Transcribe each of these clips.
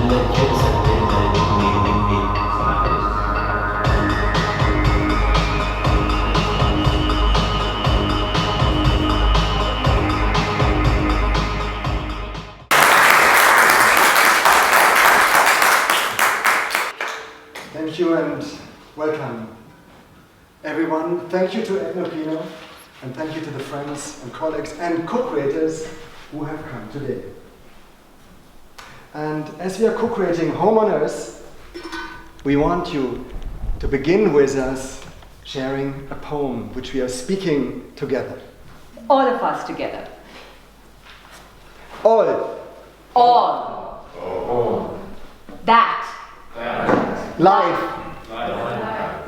Thank you and welcome, everyone. Thank you to ETHNOKINO, and thank you to the friends and colleagues and co-creators who have come today. And as we are co-creating Home on Earth, we want you to begin with us sharing a poem which we are speaking together. All of us together. All. All. All. That. Life.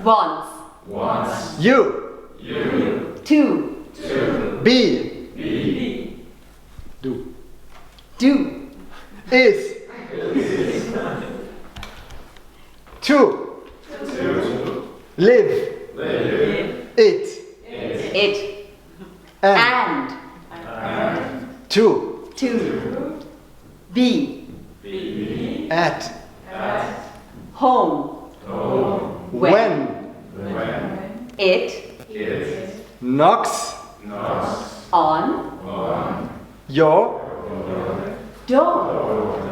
Once. You. Two. Be. Do. Is. To. Live. It. And. To. Be. At. Home. When. It. Knocks. On. Your. Door.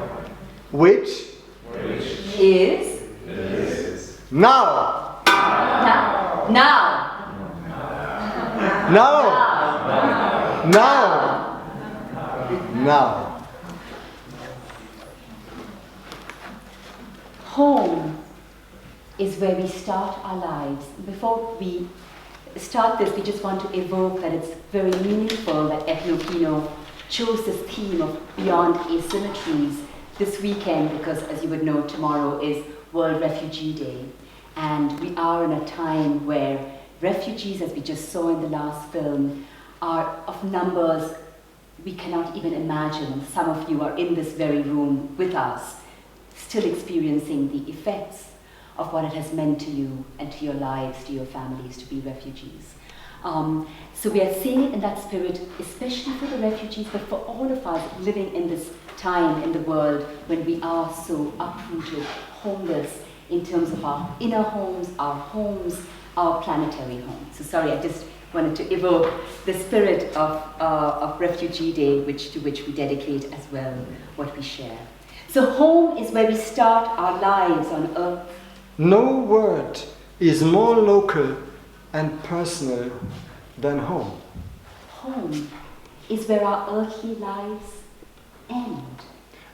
Which. Is. Now. Now. Now. Home is where we start our lives. Before we start this, we just want to evoke that it's very meaningful that ETHNOKINO chose this theme of Beyond Asymmetries this weekend, because as you would know, tomorrow is World Refugee Day. And we are in a time where refugees, as we just saw in the last film, are of numbers we cannot even imagine. And some of you are in this very room with us, still experiencing the effects of what it has meant to you and to your lives, to your families, to be refugees. So we are seeing it in that spirit, especially for the refugees, but for all of us living in this time in the world when we are so uprooted, homeless, in terms of our inner homes, our planetary homes. So sorry, I just wanted to evoke the spirit of Refugee Day, to which we dedicate as well what we share. So home is where we start our lives on earth. No word is more local and personal than home. Home is where our earthly lives end.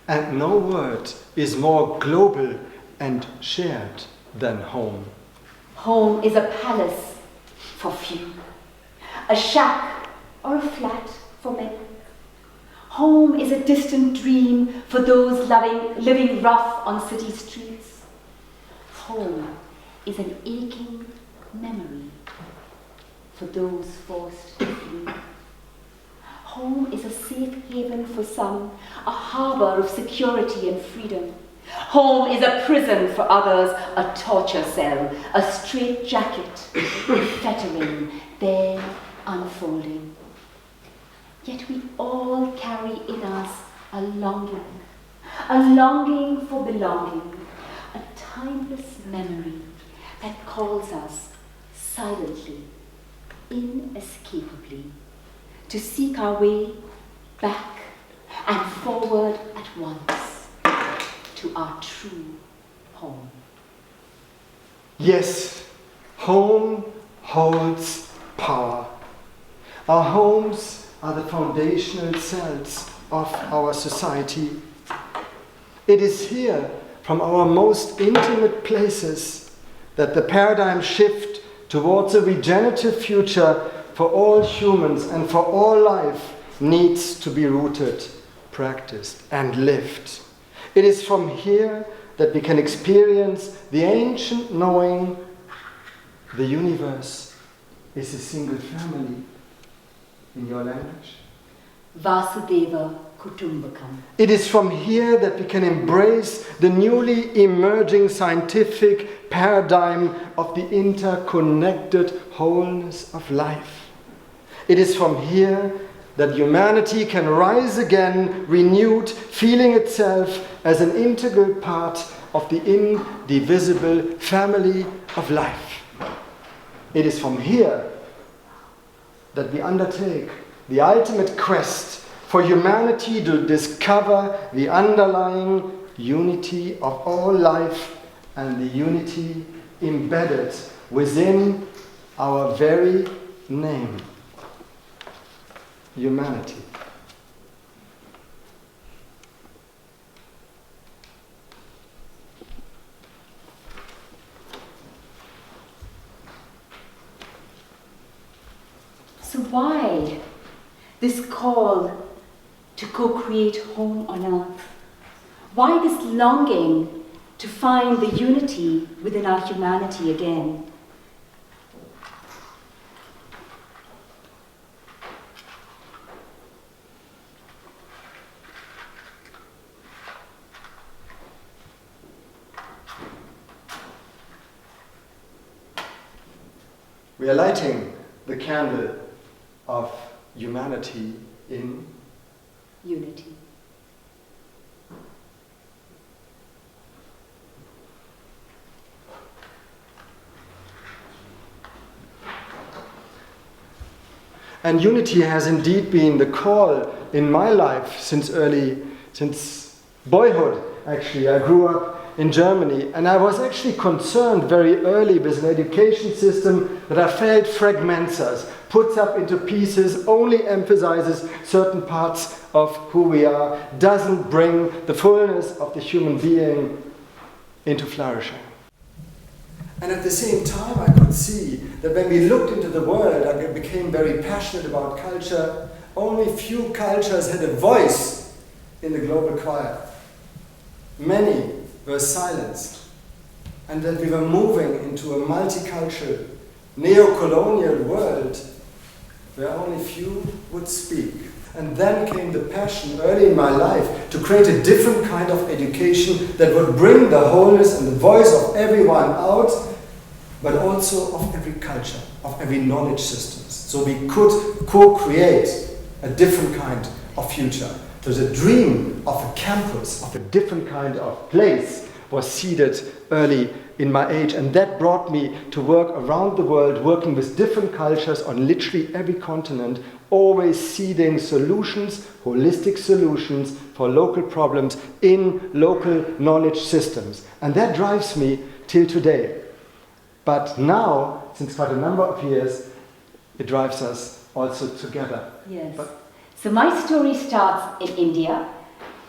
And no word is more global and shared than home. Home is a palace for few, a shack or a flat for many. Home is a distant dream for those living rough on city streets. Home is an aching memory for those forced to flee. Home is a safe haven for some, a harbor of security and freedom. Home is a prison for others, a torture cell, a straitjacket, fettering, there unfolding. Yet we all carry in us a longing for belonging, a timeless memory that calls us silently, inescapably, to seek our way back and forward at once to our true home. Yes, home holds power. Our homes are the foundational cells of our society. It is here, from our most intimate places, that the paradigm shift towards a regenerative future for all humans and for all life needs to be rooted, practiced, and lived. It is from here that we can experience the ancient knowing the universe is a single family. In your language? Vasudeva Kutumbakam. It is from here that we can embrace the newly emerging scientific paradigm of the interconnected wholeness of life. It is from here that humanity can rise again, renewed, feeling itself as an integral part of the indivisible family of life. It is from here that we undertake the ultimate quest for humanity to discover the underlying unity of all life and the unity embedded within our very name, humanity. So why this call to co-create home on earth? Why this longing to find the unity within our humanity again? We are lighting the candle of humanity in unity. And unity has indeed been the call in my life since boyhood, actually. I grew up in Germany, and I was actually concerned very early with an education system that I felt fragments us, puts up into pieces, only emphasizes certain parts of who we are, doesn't bring the fullness of the human being into flourishing. And at the same time, I could see that when we looked into the world, I became very passionate about culture. Only few cultures had a voice in the global choir. Many were silenced. And that we were moving into a multicultural, neo-colonial world where only few would speak. And then came the passion early in my life to create a different kind of education that would bring the wholeness and the voice of everyone out, but also of every culture, of every knowledge system. So we could co-create a different kind of future. So the dream of a campus, of a different kind of place, was seeded early in my age, and that brought me to work around the world, working with different cultures on literally every continent, always seeding solutions, holistic solutions for local problems in local knowledge systems. And that drives me till today. But now, since quite a number of years, it drives us also together. Yes. So my story starts in India,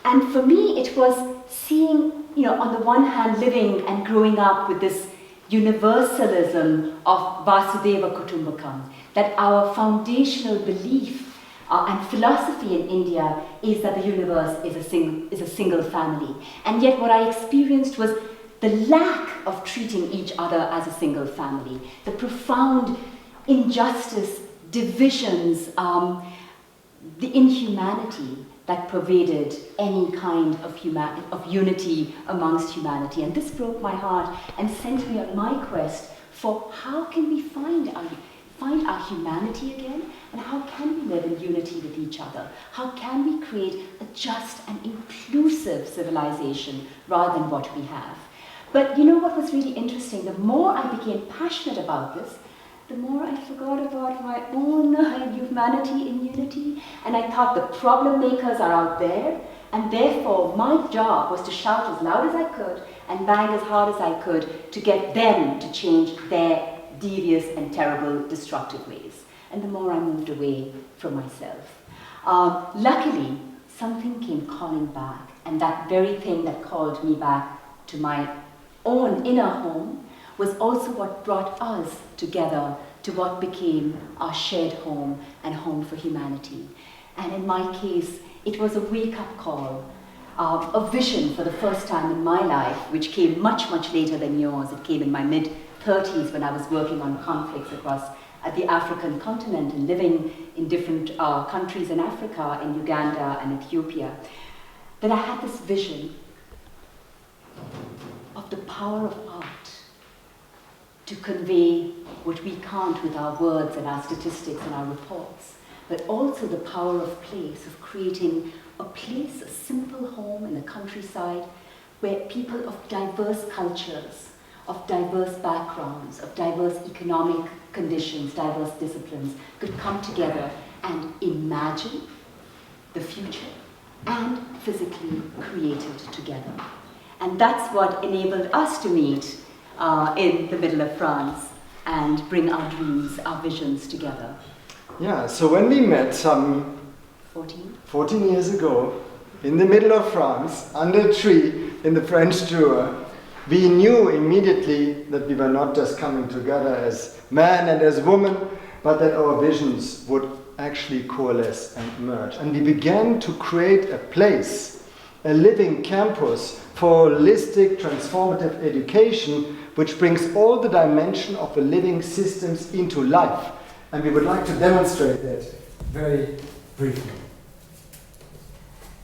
and for me it was seeing, on the one hand, living and growing up with this universalism of Vasudeva Kutumbakam, that our foundational belief and philosophy in India is that the universe is a single family. And yet what I experienced was the lack of treating each other as a single family, the profound injustice, divisions, the inhumanity that pervaded any kind of unity amongst humanity. And this broke my heart and sent me on my quest for how can we find our humanity again, and how can we live in unity with each other? How can we create a just and inclusive civilization rather than what we have? But you know what was really interesting? The more I became passionate about this, the more I forgot about my own humanity in unity. And I thought the problem makers are out there, and therefore my job was to shout as loud as I could and bang as hard as I could to get them to change their devious and terrible destructive ways. And the more I moved away from myself. Luckily, something came calling back, and that very thing that called me back to my own inner home was also what brought us together to what became our shared home and home for humanity. And in my case, it was a wake-up call, a vision for the first time in my life, which came much, much later than yours. It came in my mid-30s when I was working on conflicts across the African continent and living in different countries in Africa, in Uganda and Ethiopia, that I had this vision of the power of art to convey what we can't with our words and our statistics and our reports, but also the power of place, of creating a place, a simple home in the countryside, where people of diverse cultures, of diverse backgrounds, of diverse economic conditions, diverse disciplines, could come together and imagine the future and physically create it together. And that's what enabled us to meet in the middle of France and bring our dreams, our visions together. Yeah, so when we met some 14 years ago in the middle of France, under a tree in the French Jura, we knew immediately that we were not just coming together as man and as woman, but that our visions would actually coalesce and merge. And we began to create a place, a living campus for holistic, transformative education, which brings all the dimension of the living systems into life. And we would like to demonstrate that very briefly.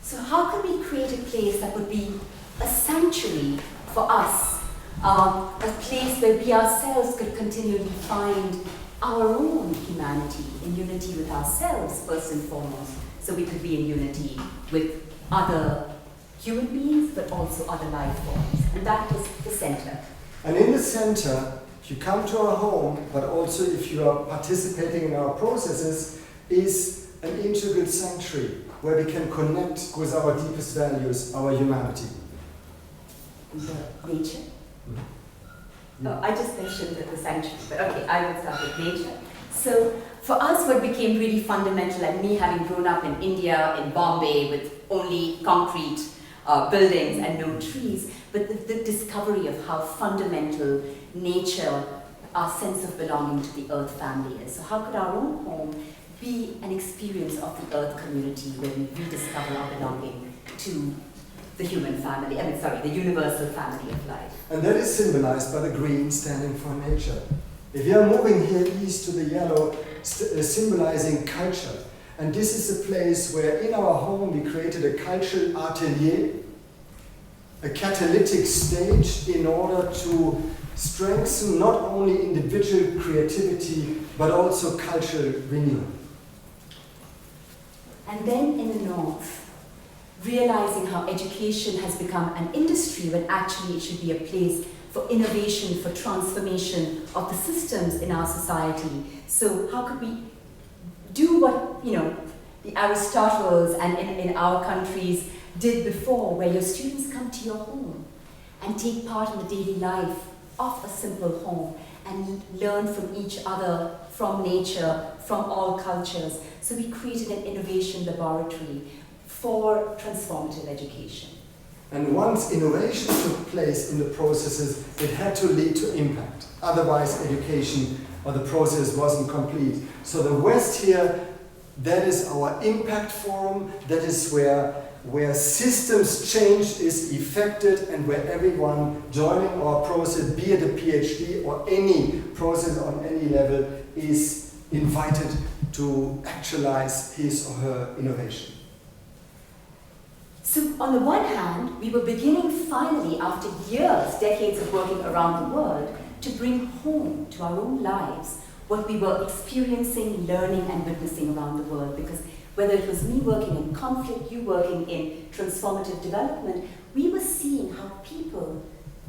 So how can we create a place that would be a sanctuary for us, a place where we ourselves could continually find our own humanity, in unity with ourselves first and foremost, so we could be in unity with other human beings, but also other life forms. And that was the center. And in the center, if you come to our home, but also if you are participating in our processes, is an integral sanctuary where we can connect with our deepest values, our humanity. Nature? Oh, I just mentioned the sanctuary, but okay, I will start with nature. So for us, what became really fundamental, and me having grown up in India, in Bombay, with only concrete buildings and no trees, but the discovery of how fundamental nature, our sense of belonging to the earth family is. So how could our own home be an experience of the earth community where we rediscover our belonging to the human family, the universal family of life. And that is symbolized by the green standing for nature. If you are moving here east to the yellow, symbolizing culture. And this is a place where in our home we created a cultural atelier, a catalytic stage in order to strengthen not only individual creativity, but also cultural renewal. And then in the north, realizing how education has become an industry when actually it should be a place for innovation, for transformation of the systems in our society. So how could we do what, the Aristotles and in our countries did before, where your students come to your home and take part in the daily life of a simple home and learn from each other, from nature, from all cultures. So we created an innovation laboratory for transformative education. And once innovation took place in the processes, it had to lead to impact. Otherwise, education or the process wasn't complete. So the West here, that is our impact forum. That is where systems change is effected and where everyone joining our process, be it a PhD or any process on any level, is invited to actualize his or her innovation. So on the one hand, we were beginning finally, after years, decades of working around the world, to bring home to our own lives what we were experiencing, learning, and witnessing around the world. Because whether it was me working in conflict, you working in transformative development, we were seeing how people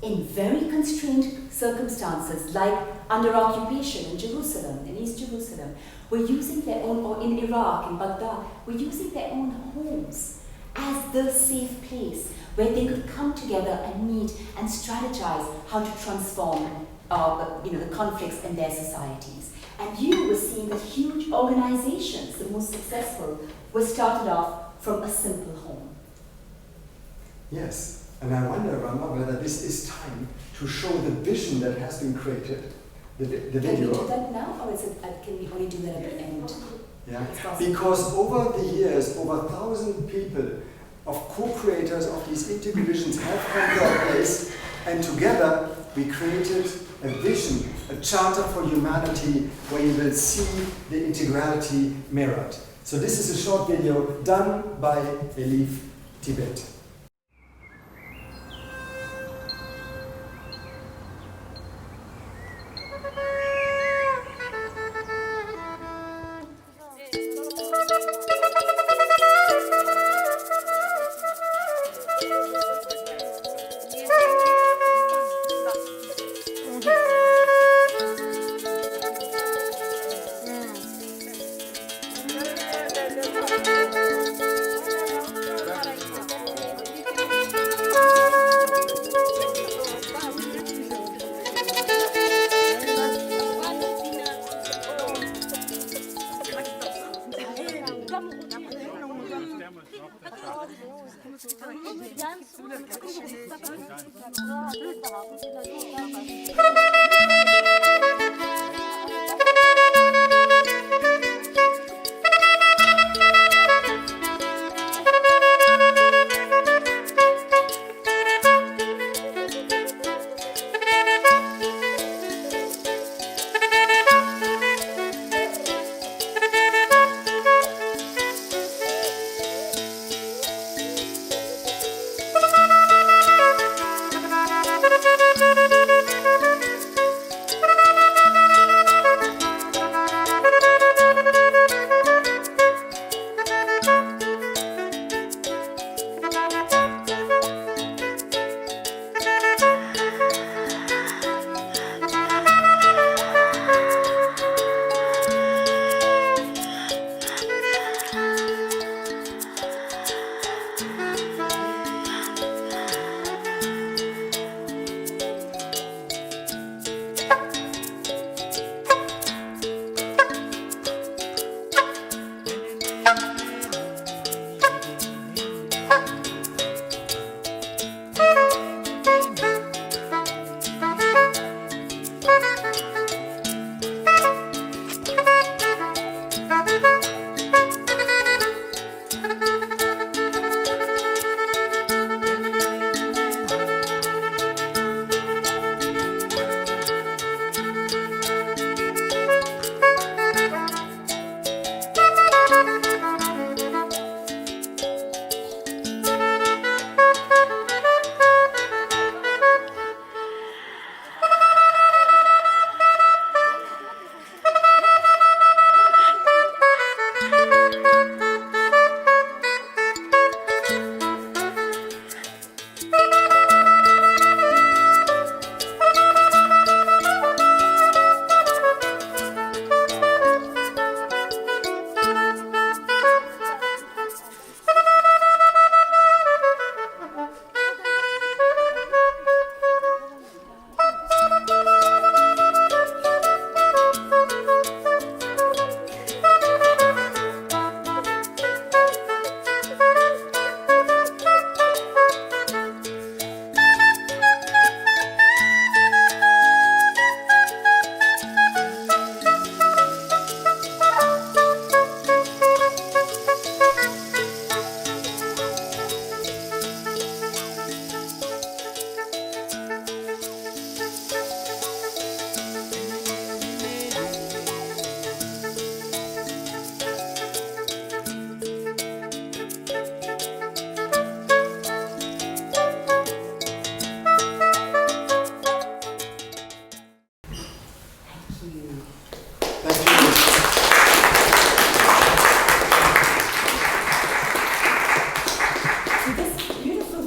in very constrained circumstances, like under occupation in Jerusalem, in East Jerusalem, were using their own, or in Iraq, in Baghdad, were using their own homes as the safe place where they could come together and meet and strategize how to transform the conflicts in their societies. And you were seeing that huge organizations, the most successful, were started off from a simple home. Yes, and I wonder, Rama, whether this is time to show the vision that has been created, the video. Can we do that now, or can we only do that at the end? Yeah, because over the years, over 1,000 people of co-creators of these integral visions have come to our place, and together we created a vision, a charter for humanity, where you will see the integrality mirrored. So this is a short video done by Elif Tibet.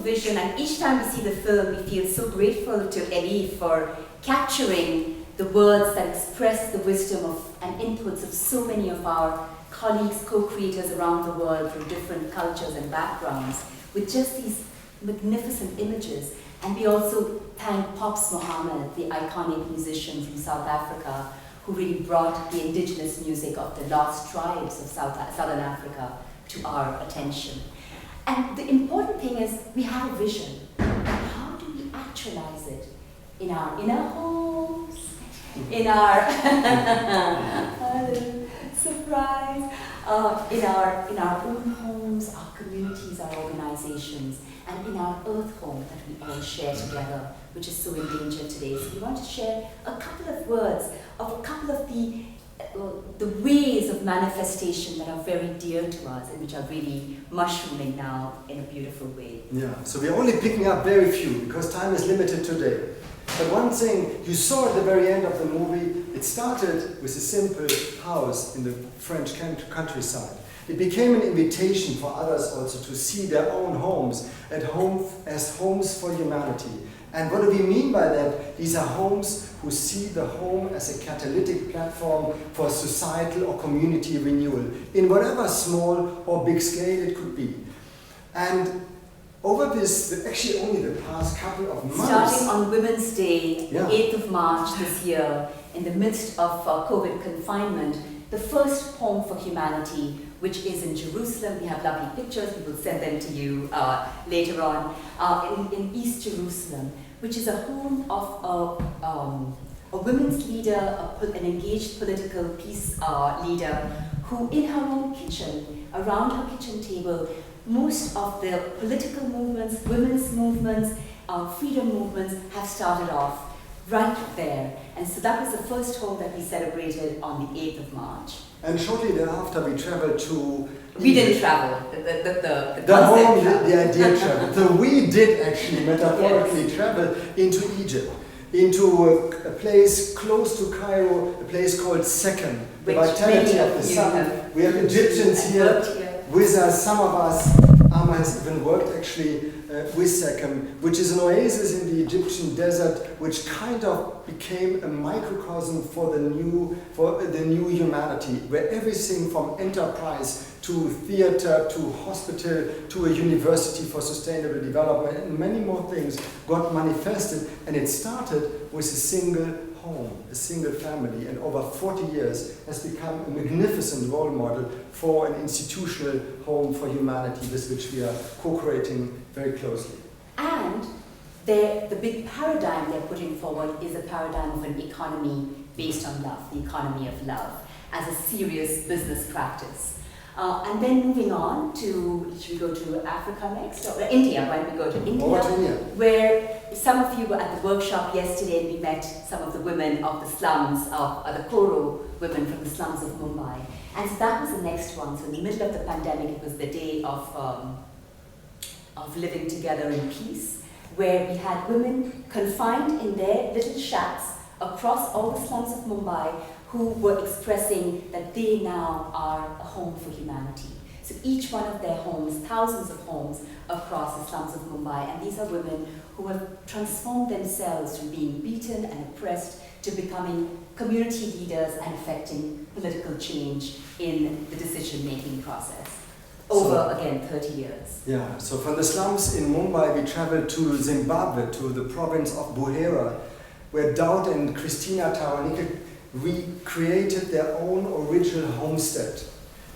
vision, and each time we see the film, we feel so grateful to Elie for capturing the words that express the wisdom of and inputs of so many of our colleagues, co-creators around the world from different cultures and backgrounds, with just these magnificent images. And we also thank Pops Mohammed, the iconic musician from South Africa, who really brought the indigenous music of the lost tribes of Southern Africa to our attention. And the important thing is we have a vision. How do we actualize it in our inner homes, in our surprise, in our own homes, our communities, our organizations, and in our earth home that we all share together, which is so endangered today. So we want to share a couple of words of a couple of the ways of manifestation that are very dear to us and which are really mushrooming now in a beautiful way. Yeah, so we're only picking up very few because time is limited today. But one thing you saw at the very end of the movie, it started with a simple house in the French countryside. It became an invitation for others also to see their own homes at home as homes for humanity. And what do we mean by that? These are homes who see the home as a catalytic platform for societal or community renewal, in whatever small or big scale it could be. And over this, actually only the past couple of months... Starting on Women's Day, the 8th of March this year, in the midst of COVID confinement, the first Home for Humanity which is in Jerusalem. We have lovely pictures, we will send them to you later on, in East Jerusalem, which is a home of a women's leader, an engaged political peace leader, who in her own kitchen, around her kitchen table, most of the political movements, women's movements, freedom movements have started off right there. And so that was the first home that we celebrated on the 8th of March. And shortly thereafter we traveled to... We didn't travel, the home, travel. the idea traveled. So we did actually metaphorically travel into Egypt, into a place close to Cairo, a place called Sekhem, the vitality of the sun. We have Egyptians here with us, some of us. Rama has even worked actually with Sekhem, which is an oasis in the Egyptian desert, which kind of became a microcosm for the new humanity, where everything from enterprise to theater, to hospital, to a university for sustainable development, and many more things got manifested. And it started with a single home, a single family, and over 40 years has become a magnificent role model for an institutional home for humanity with which we are co-creating very closely. And the big paradigm they're putting forward is a paradigm of an economy based on love, the economy of love, as a serious business practice. And then moving on to, should we go to Africa next? Or India, why don't we go to India? Where some of you were at the workshop yesterday and we met some of the women of the slums, the Koro women from the slums of Mumbai. And so that was the next one. So in the middle of the pandemic, it was the day of living together in peace, where we had women confined in their little shacks across all the slums of Mumbai, who were expressing that they now are a home for humanity. So each one of their homes, thousands of homes across the slums of Mumbai, and these are women who have transformed themselves from being beaten and oppressed to becoming community leaders and affecting political change in the decision-making process. Over, again, 30 years. Yeah, so from the slums in Mumbai, we traveled to Zimbabwe, to the province of Buhera, where Daud and Christina Tawanike recreated their own original homestead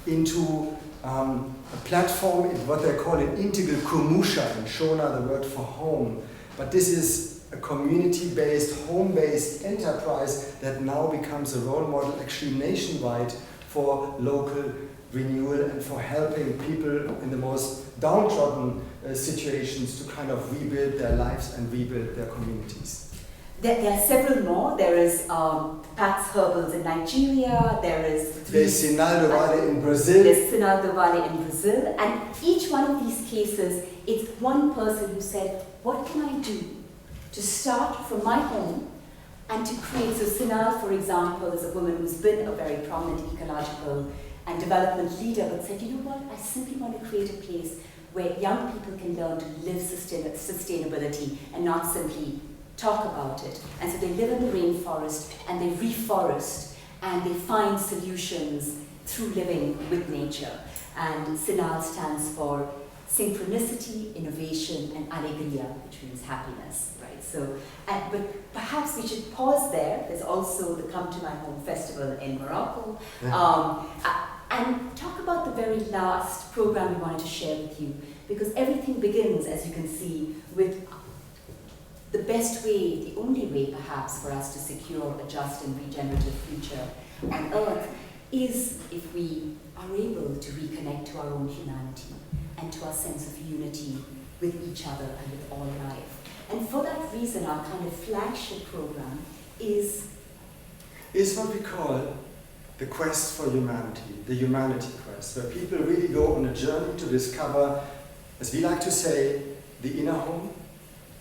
into a platform, what they call an integral kumusha, in Shona the word for home. But this is a community-based, home-based enterprise that now becomes a role model actually nationwide for local renewal and for helping people in the most downtrodden situations to kind of rebuild their lives and rebuild their communities. There are several more. There is Pat's Herbals in Nigeria. There's Sinal do Vale in Brazil. There's Sinal do Vale in Brazil. And each one of these cases, it's one person who said, what can I do to start from my home and to create? So Sinal, for example, is a woman who's been a very prominent ecological and development leader, but said, you know what, I simply want to create a place where young people can learn to live sustainability and not simply talk about it. And so they live in the rainforest and they reforest and they find solutions through living with nature. And Sinal stands for synchronicity, innovation, and alegria, which means happiness, right? So, but perhaps we should pause there. There's also the Come to My Home Festival in Morocco. And talk about the very last program we wanted to share with you, because everything begins, as you can see, with the best way, the only way perhaps for us to secure a just and regenerative future on Earth is if we are able to reconnect to our own humanity and to our sense of unity with each other and with all life. And for that reason, our kind of flagship program is what we call the quest for humanity, the humanity quest, where people really go on a journey to discover, as we like to say, the inner home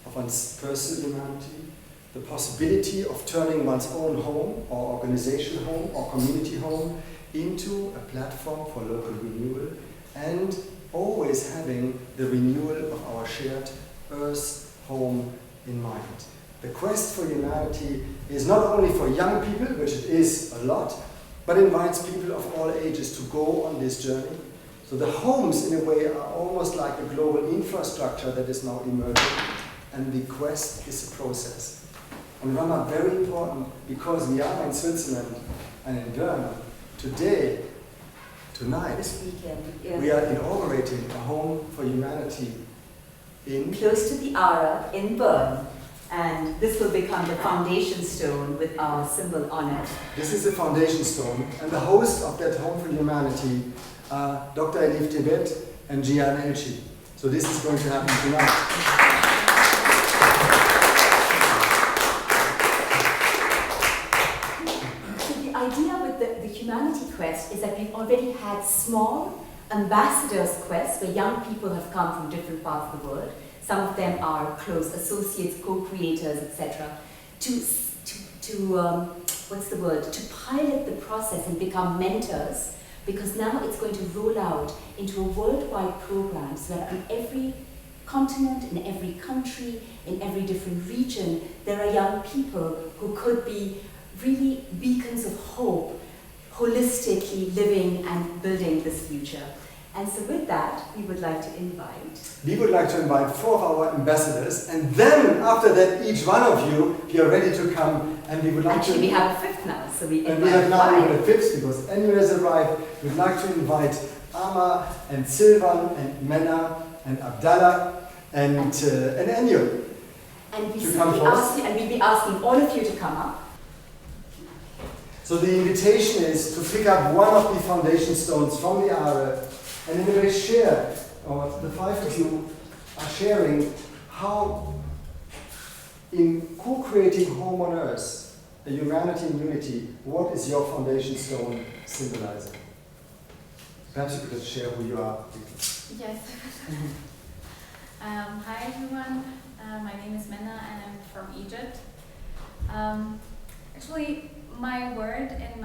of one's personal humanity, the possibility of turning one's own home or organization home or community home into a platform for local renewal, and always having the renewal of our shared earth home in mind. The quest for humanity is not only for young people, which it is a lot, but invites people of all ages to go on this journey. So the homes, in a way, are almost like a global infrastructure that is now emerging, and the quest is a process. And Rama, very important, because we are in Switzerland and in Bern today, tonight this weekend. we are inaugurating a Home for Humanity in close to the Ara in Bern. And this will become the foundation stone with our symbol on it. This is the foundation stone, and the host of that Home for Humanity are Dr. Elif Tibet and Gian Elchi. So this is going to happen tonight. So the idea with the Humanity Quest is that we've already had small ambassadors quests where young people have come from different parts of the world. Some of them are close associates, co-creators, etc. To pilot the process and become mentors, because now it's going to roll out into a worldwide program so that in every continent, in every country, in every different region, there are young people who could be really beacons of hope, holistically living and building this future. And so with that, we would like to invite 4 of our ambassadors, and then after that, each one of you, if you're ready to come, and we would like Actually, we have a fifth now, so we and we have now even a fifth, because Enu has arrived. We'd like to invite Ama and Silvan and Mena and Abdallah and Enu. And we to come first. and we'll be asking all of you to come up. So the invitation is to pick up one of the foundation stones from the Ara, and in a way share, or the 5 of you are sharing how in co-creating Home on Earth, a humanity in unity, what is your foundation stone symbolizing? Perhaps you could just share who you are. Yes. Hi everyone, my name is Mena and I'm from Egypt. Actually, my word and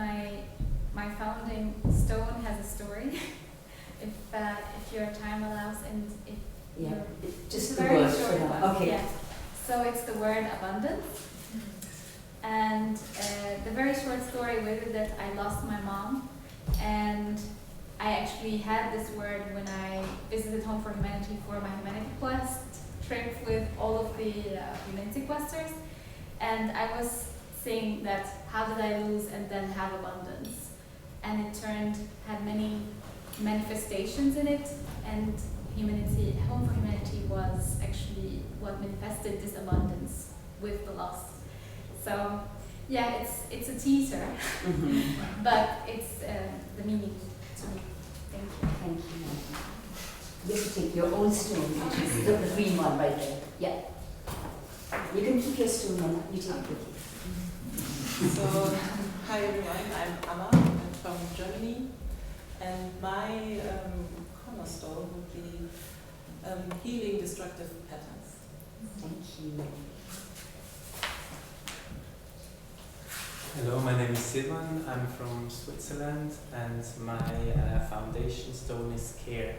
my founding stone has a story. If your time allows, and Just it's a the very word short for now. one. Okay. Yeah. So it's the word abundance. And the very short story with it that I lost my mom, and I actually had this word when I visited Home for Humanity for my Humanity Quest trip with all of the Humanity Questers, and I was saying that how did I lose and then have abundance, and it had many manifestations in it, and Home for Humanity was actually what manifested this abundance with the loss. So yeah, it's a teaser, but it's the meaning to me. Thank you. Thank you. You have to take your own stone, which is the green one right there. Yeah. You can keep your stone on, you take it with you. So, hi everyone, I'm Amma, I'm from Germany, and my cornerstone would be healing destructive patterns. Thank you. Hello, my name is Silvan, I'm from Switzerland, and my foundation stone is care.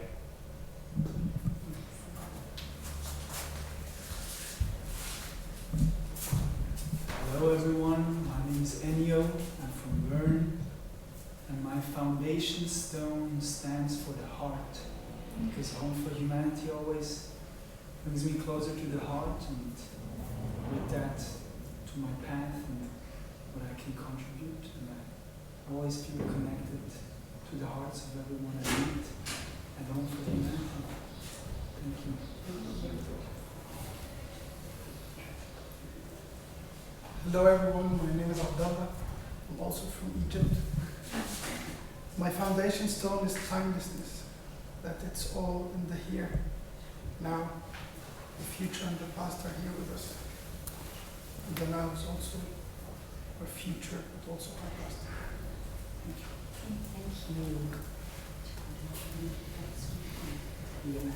Hello everyone, my name is Ennio, I'm from Bern, and my foundation stone stands for the heart, because Home for Humanity always brings me closer to the heart, and with that to my path and what I can contribute, and I always feel connected to the hearts of everyone I meet at Home for Humanity. Thank you. Hello everyone, my name is Abdallah. I'm also from Egypt. My foundation stone is timelessness, that it's all in the here, now. The future and the past are here with us. And the now is also our future, but also our past. Thank you. Thank you.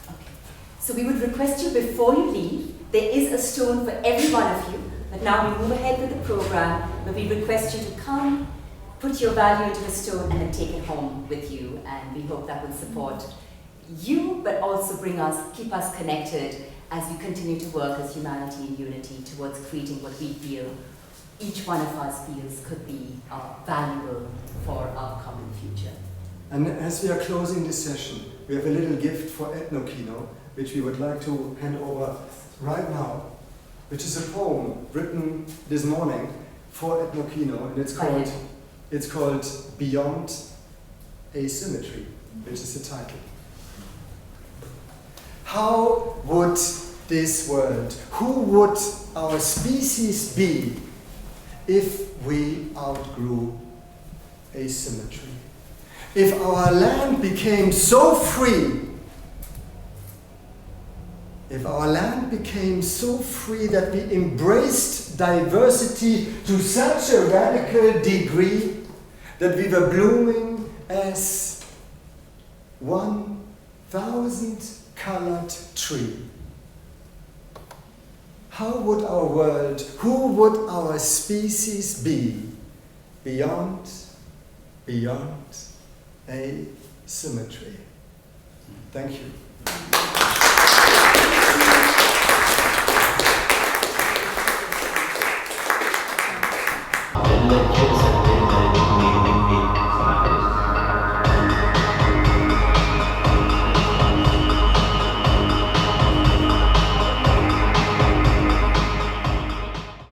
Okay. So we would request you before you leave, there is a stone for every one of you. But now we move ahead with the program, but we request you to come, put your value into the stone, and then take it home with you. And we hope that will support you, but also keep us connected as we continue to work as humanity in unity towards creating what we feel, each one of us feels could be valuable for our common future. And as we are closing this session, we have a little gift for ETHNOKINO, which we would like to hand over right now, which is a poem written this morning for ETHNOKINO, and it's called Beyond Asymmetry, which is the title. How would this world, who would our species be if we outgrew asymmetry? If our land became so free, if our land became so free that we embraced diversity to such a radical degree that we were blooming as 1,000-colored tree. How would our world, who would our species be beyond asymmetry? Thank you. Electricity.